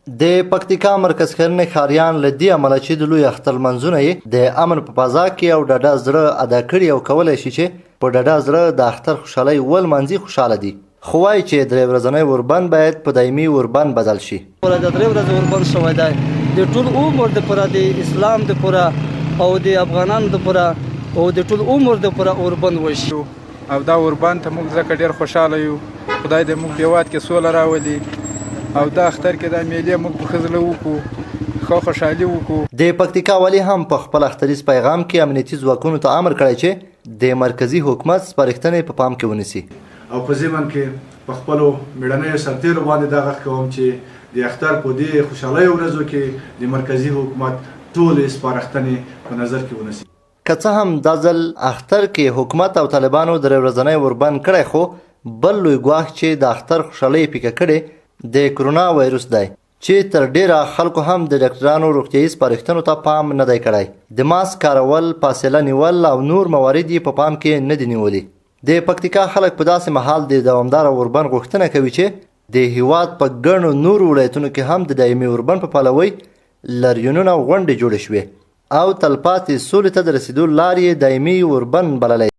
د پکتیکا مرکز کرنې ښاریان له دې امله چې د لوی اختر لمانځونه یې د امن په فضا کې او ډاډه زړه ادا کړي او کولی شي چې په ډاډه زړه د اختر خوشحالۍ ولمانځي خوشحاله دي. خو وایي چې 3 ورځنی اوربند باید په دایمي اوربند بدل شي. د 3 ورځې اوربند شوی دی د ټول عمر دپاره د اسلام دپاره او د افغانانو دپاره او د ټول عمر دپاره اوربند وشي او دا اوربند ته موږ ځکه ډېر خوشحاله یو. خدای دې موږ په هېواد کې سوله راولي او دا اختر کې دا میلې موږ په ښه زړه وکړو، ښه خوشحالي وکړو. د پکتیکا والي هم په خپل اختریز پیغام کې امنیتي ځواکونو ته امر کړی چې د مرکزي حکومت سپارښتنې په پام کې ونیسي او په ضمن کې په خپلو مېړنیو سرتېرو باندې دا غږ کوم چې د اختر په دې خوشحالیو ورځو کې د مرکزي حکومت ټولې سپارښتنې په نظر کې ونیسي. که څه هم دا ځل اختر کې حکومت او طالبانو 3 ورځنی اوربند کړی، خو بل لوی ګواښ چې د اختر خوشحالۍ پیکه کړې د کرونا وایروس دی چې تر ډیره خلکو هم د ډاکټرانو روغتیایي سپارښتنو ته پام نه دی کړی. د ماسک کارول، فاصله نیول او نور موارد یې په پام کې نه دي نیولي. د پکتیکا خلک په داسې مهال د دوامداره اوربند غوښتنه کوي چې د هیواد په ګڼو نورو ولایتونو کې هم د دایمي اوربند په پلوۍ لاریونونه او غونډې جوړې شوې او تلپاتې سولې ته د رسیدو لارې دایمي اوربند بللی.